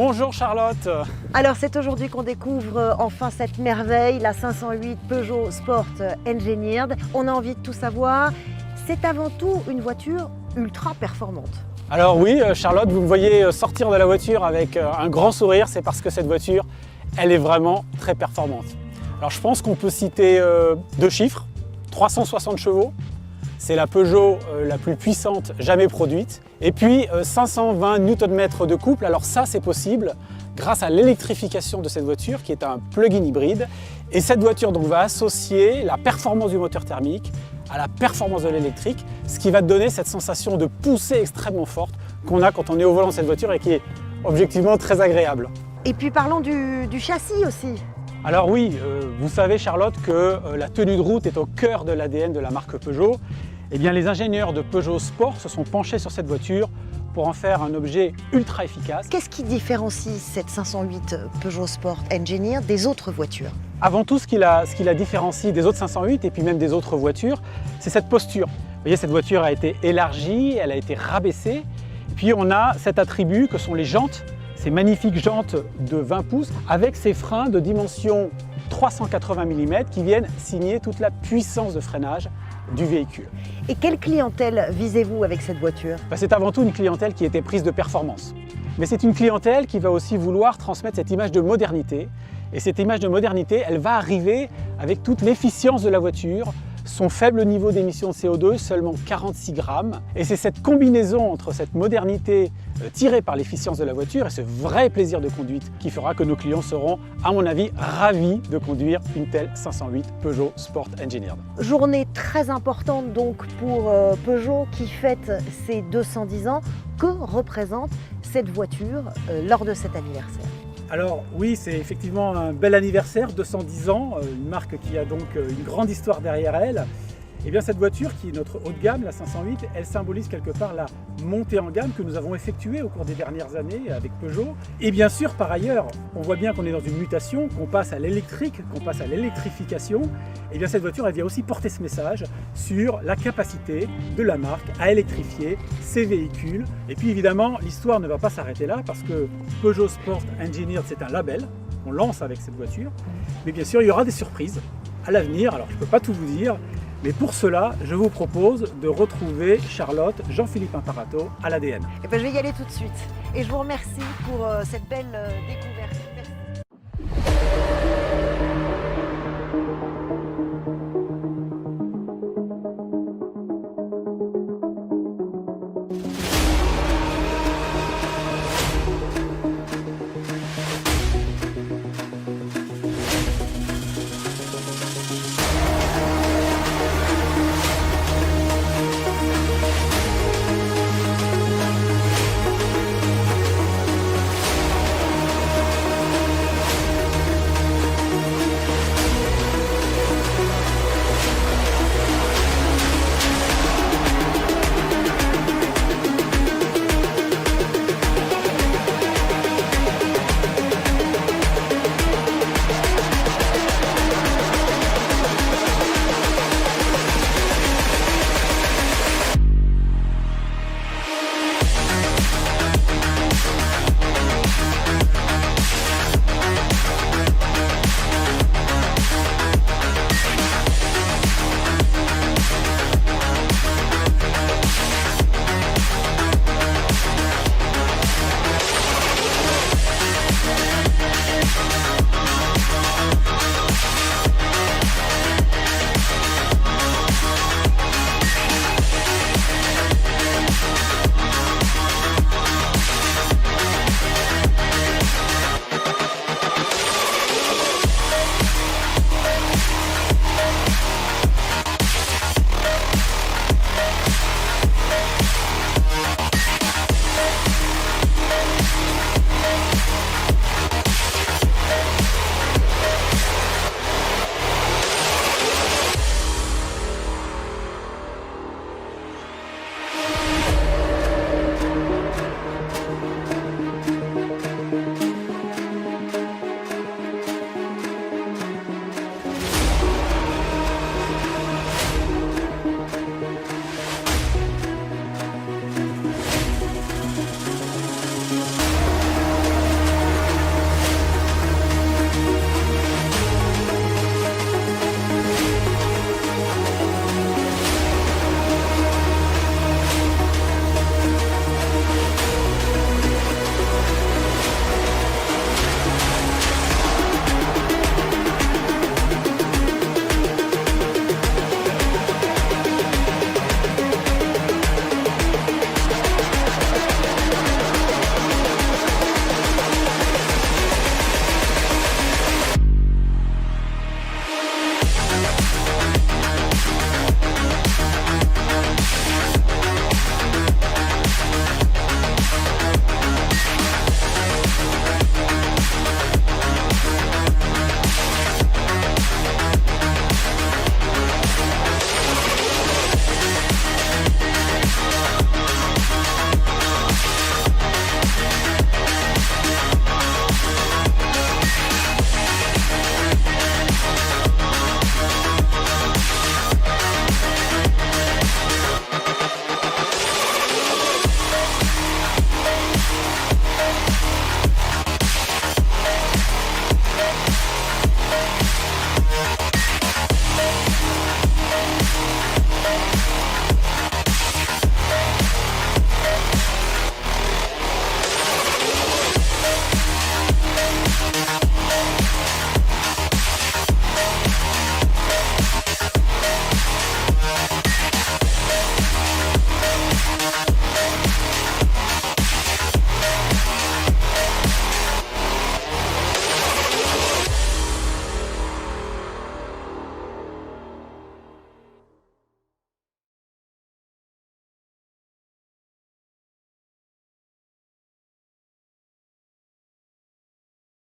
Bonjour Charlotte. Alors c'est aujourd'hui qu'on découvre enfin cette merveille, la 508 Peugeot Sport Engineered. On a envie de tout savoir. C'est avant tout une voiture ultra performante. Alors oui Charlotte, vous me voyez sortir de la voiture avec un grand sourire, c'est parce que cette voiture, elle est vraiment très performante. Alors je pense qu'on peut citer deux chiffres, 360 chevaux. C'est la Peugeot la plus puissante jamais produite. Et puis 520 Nm de couple. Alors ça, c'est possible grâce à l'électrification de cette voiture qui est un plug-in hybride. Et cette voiture donc, va associer la performance du moteur thermique à la performance de l'électrique, ce qui va donner cette sensation de poussée extrêmement forte qu'on a quand on est au volant de cette voiture et qui est objectivement très agréable. Et puis parlons du châssis aussi. Alors oui, vous savez Charlotte que la tenue de route est au cœur de l'ADN de la marque Peugeot. Eh bien, les ingénieurs de Peugeot Sport se sont penchés sur cette voiture pour en faire un objet ultra efficace. Qu'est-ce qui différencie cette 508 Peugeot Sport Engineered des autres voitures? Avant tout, ce qui la différencie des autres 508 et puis même des autres voitures, c'est cette posture. Vous voyez, cette voiture a été élargie, elle a été rabaissée. Et puis on a cet attribut que sont les jantes, ces magnifiques jantes de 20 pouces avec ces freins de dimension 380 mm qui viennent signer toute la puissance de freinage du véhicule. Et quelle clientèle visez-vous avec cette voiture? C'est avant tout une clientèle qui était prise de performance. Mais c'est une clientèle qui va aussi vouloir transmettre cette image de modernité. Et cette image de modernité, elle va arriver avec toute l'efficience de la voiture, son faible niveau d'émission de CO2, seulement 46 grammes. Et c'est cette combinaison entre cette modernité tirée par l'efficience de la voiture et ce vrai plaisir de conduite qui fera que nos clients seront, à mon avis, ravis de conduire une telle 508 Peugeot Sport Engineered. Journée très importante donc pour Peugeot qui fête ses 210 ans. Que représente cette voiture lors de cet anniversaire? Alors oui, c'est effectivement un bel anniversaire, 210 ans, une marque qui a donc une grande histoire derrière elle. Et bien cette voiture qui est notre haut de gamme, la 508, elle symbolise quelque part la montée en gamme que nous avons effectuée au cours des dernières années avec Peugeot. Et bien sûr, par ailleurs, on voit bien qu'on est dans une mutation, qu'on passe à l'électrique, qu'on passe à l'électrification. Et bien cette voiture, elle vient aussi porter ce message sur la capacité de la marque à électrifier ses véhicules. Et puis évidemment, l'histoire ne va pas s'arrêter là parce que Peugeot Sport Engineered, c'est un label qu'on lance avec cette voiture. Mais bien sûr, il y aura des surprises à l'avenir. Alors je ne peux pas tout vous dire. Mais pour cela, je vous propose de retrouver Charlotte, Jean-Philippe Imparato à l'ADN. Je vais y aller tout de suite. Et je vous remercie pour cette belle découverte.